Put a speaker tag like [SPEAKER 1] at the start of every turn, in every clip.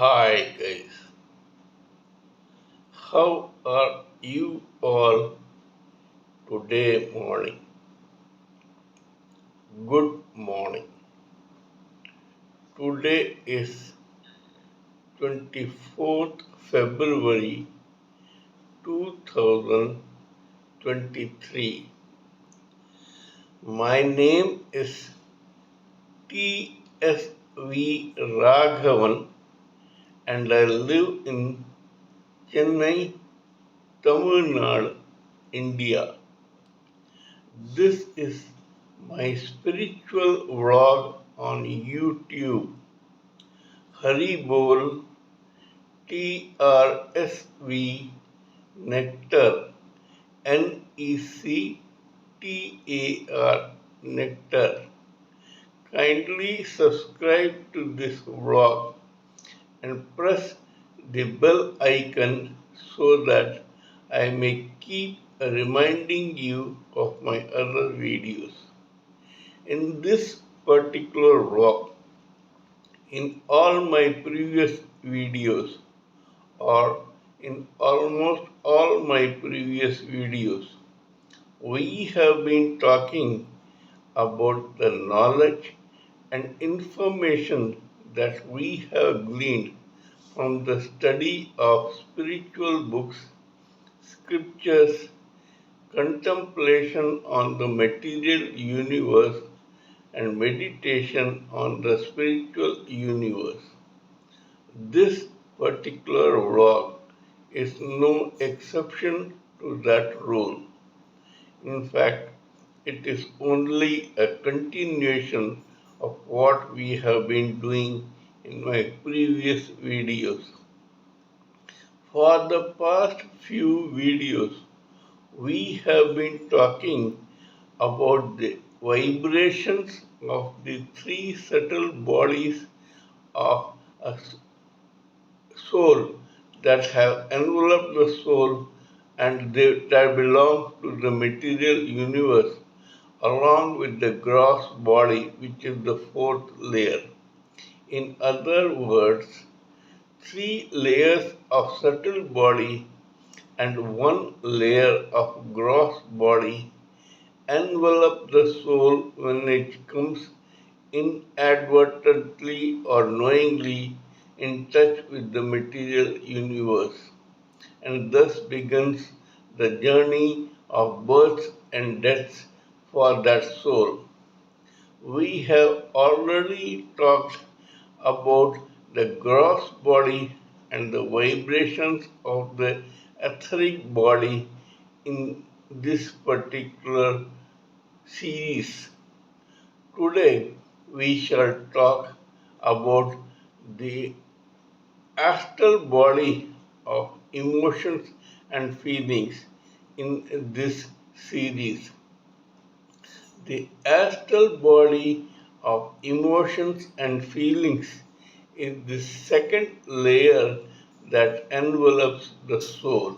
[SPEAKER 1] Hi guys, how are you all today morning? Good morning. Today is 24th February 2023. My name is T.S.V. Raghavan and I live in Chennai, Tamil Nadu, India. This is my spiritual vlog on YouTube. Haribol TRSV Nectar NECTAR Nectar. Kindly subscribe to this vlog and press the bell icon so that I may keep reminding you of my other videos. In this particular vlog, in all my previous videos, or in almost all my previous videos, we have been talking about the knowledge and information that we have gleaned from the study of spiritual books, scriptures, contemplation on the material universe, and meditation on the spiritual universe. This particular vlog is no exception to that rule. In fact, it is only a continuation of what we have been doing in my previous videos. For the past few videos, we have been talking about the vibrations of the three subtle bodies of a soul that have enveloped the soul and that belong to the material universe along with the gross body, which is the fourth layer. In other words, three layers of subtle body and one layer of gross body envelop the soul when it comes inadvertently or knowingly in touch with the material universe, and thus begins the journey of births and deaths for that soul. We have already talked about the gross body and the vibrations of the etheric body in this particular series. Today we shall talk about the astral body of emotions and feelings in this series. The astral body of emotions and feelings is the second layer that envelops the soul.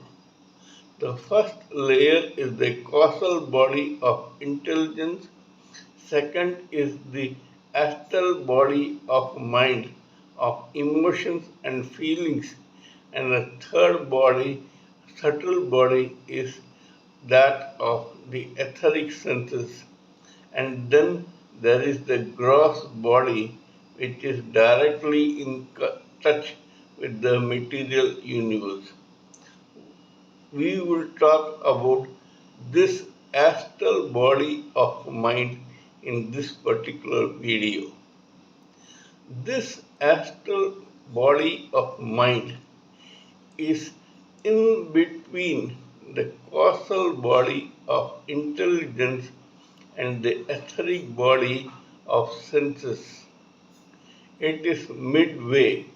[SPEAKER 1] The first layer is the causal body of intelligence. Second is the astral body of mind, of emotions and feelings. And the third body, subtle body, is that of the etheric senses. And then there is the gross body, which is directly in touch with the material universe. We will talk about this astral body of mind in this particular video. This astral body of mind is in between the causal body of intelligence and the etheric body of senses. It is midway,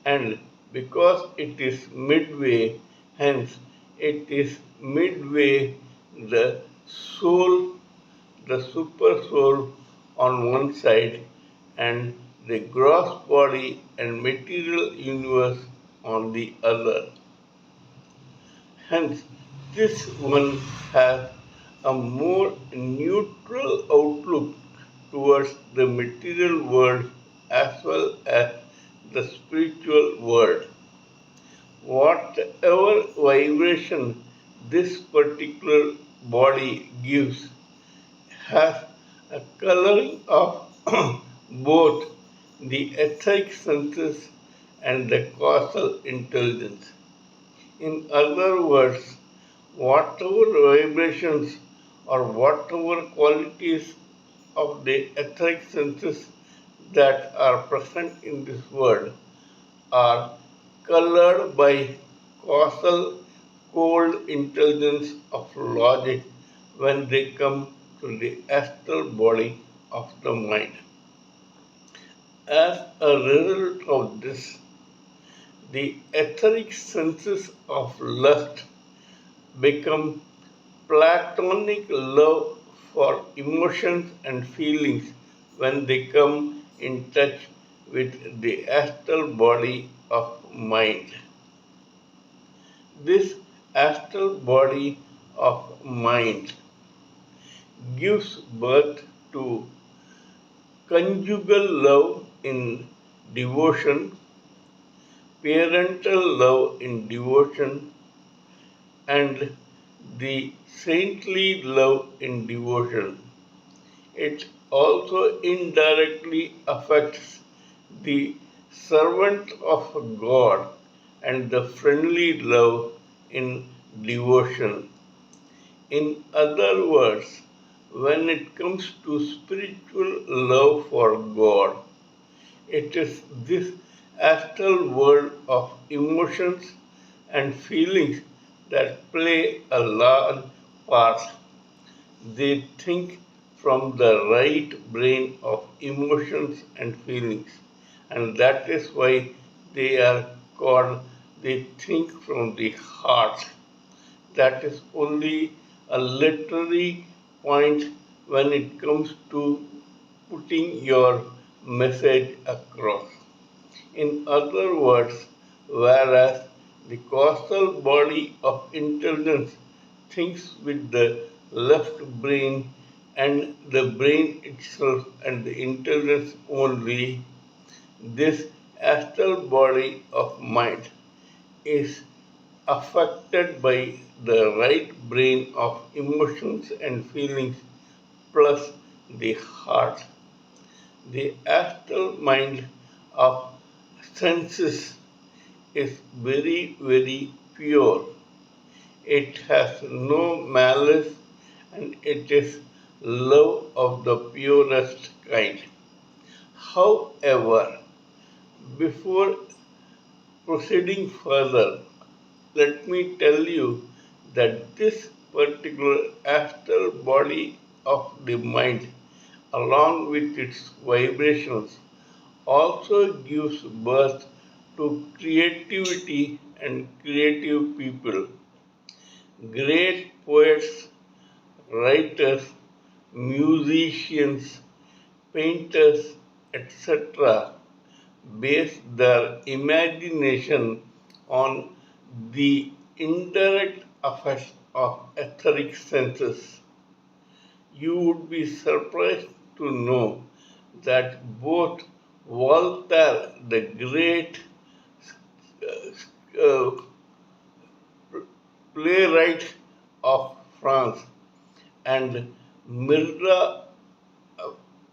[SPEAKER 1] and because it is midway, hence it is midway the soul, the super soul on one side, and the gross body and material universe on the other. Hence, this one has a more neutral outlook towards the material world as well as the spiritual this particular body gives has a coloring of both the etheric senses and the causal intelligence. In other words, whatever vibrations or whatever qualities of the etheric senses that are present in this world are colored by causal cold intelligence of logic when they come to the astral body of the mind. As a result of this, the etheric senses of lust become platonic love for emotions and feelings when they come in touch with the astral body of mind. This astral body of mind gives birth to conjugal love in devotion, parental love in devotion, and the saintly love in devotion. It also indirectly affects the servant of God and the friendly love in devotion. In other words, when it comes to spiritual love for God, it is this astral world of emotions and feelings that play a large part. They think from the right brain of emotions and feelings, and that is why they are called they think from the heart. That is only a literary point when it comes to putting your message across. In other words, whereas the causal body of intelligence thinks with the left brain and the brain itself and the intelligence only, this astral body of mind is affected by the right brain of emotions and feelings plus the heart. The astral mind of senses is very, very pure. It has no malice and it is love of the purest kind. However, before proceeding further, let me tell you that this particular astral body of the mind, along with its vibrations, also gives birth to creativity and creative people. Great poets, writers, musicians, painters, etc. base their imagination on the indirect effects of etheric senses. You would be surprised to know that both Voltaire, the great uh, playwright of France, and Mirza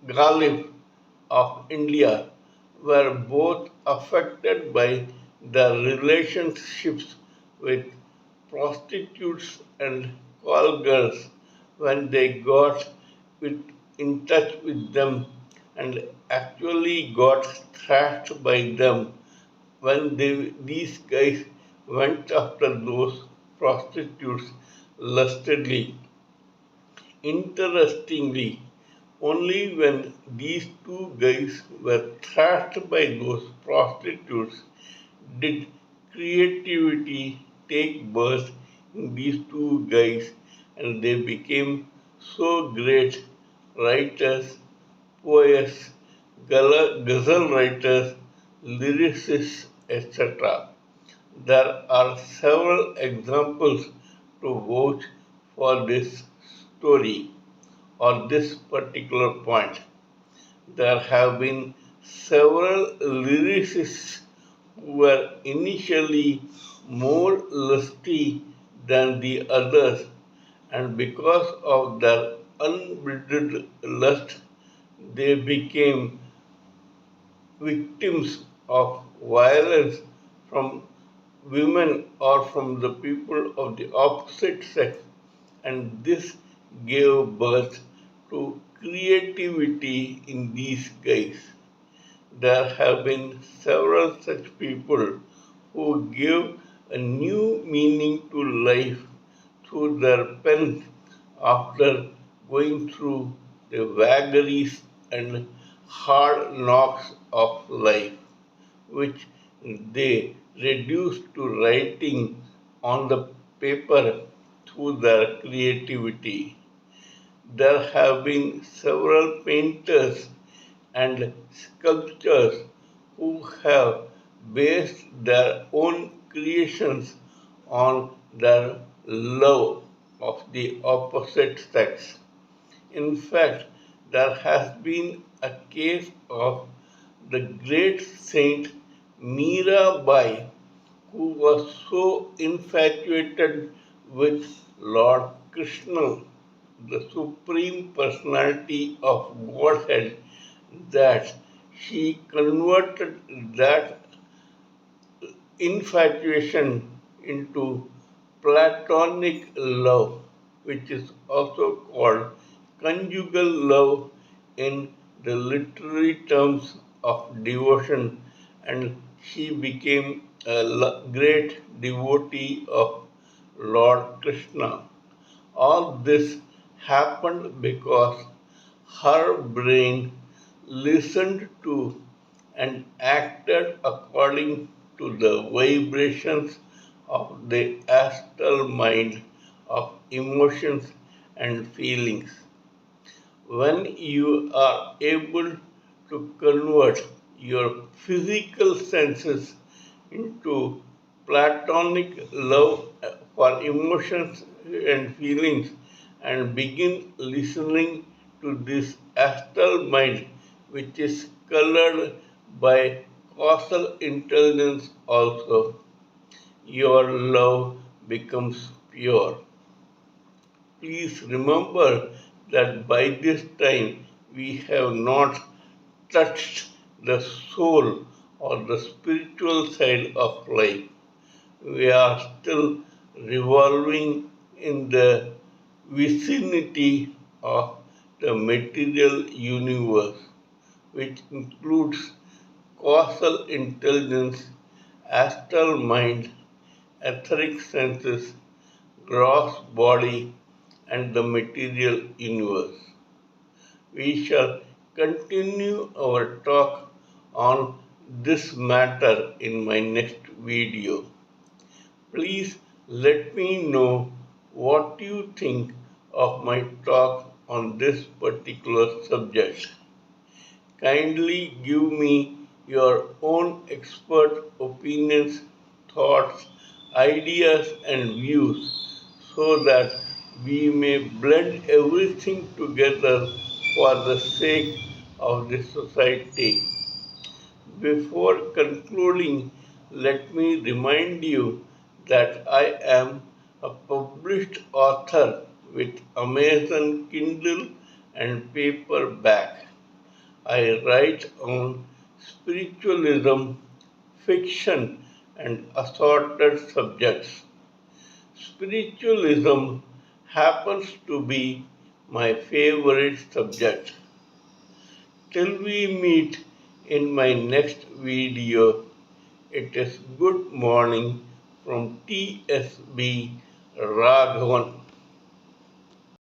[SPEAKER 1] Ghalib of India were both affected by the relationships with prostitutes and call girls when they got with, in touch with them and actually got thrashed by them when these guys went after those prostitutes lustedly. Interestingly, only when these two guys were thrashed by those prostitutes did creativity take birth in these two guys and they became so great writers, poets, ghazal writers, lyricists, etc. There are several examples to vouch for this story or this particular point. There have been several lyricists who were initially more lusty than the others, and because of their unbridled lust, they became victims of violence from women or from the people of the opposite sex, and this gave birth to creativity in these guys. There have been several such people who give a new meaning to life through their pens after going through the vagaries and hard knocks of life, which they reduce to writing on the paper through their creativity. There have been several painters and sculptors who have based their own creations on their love of the opposite sex. In fact, there has been a case of the great saint Mirabai, who was so infatuated with Lord Krishna, the Supreme Personality of Godhead, that she converted that infatuation into platonic love, which is also called conjugal love in the literary terms of devotion, and she became a great devotee of Lord Krishna. All this happened because her brain listened to and acted according to the vibrations of the astral mind of emotions and feelings. When you are able to convert your physical senses into platonic love for emotions and feelings and begin listening to this astral mind, which is colored by causal intelligence also, your love becomes pure. Please remember that by this time we have not touched the soul or the spiritual side of life. We are still revolving in the vicinity of the material universe, which includes causal intelligence, astral mind, etheric senses, gross body, and the material universe. We shall continue our talk on this matter in my next video. Please let me know what you think of my talk on this particular subject. Kindly give me your own expert opinions, thoughts, ideas, and views so that we may blend everything together for the sake of the society. Before concluding, let me remind you that I am a published author with Amazon Kindle and paperback. I write on spiritualism, fiction, and assorted subjects. Spiritualism happens to be my favorite subject. Till we meet in my next video, it is good morning from TSB Raghavan.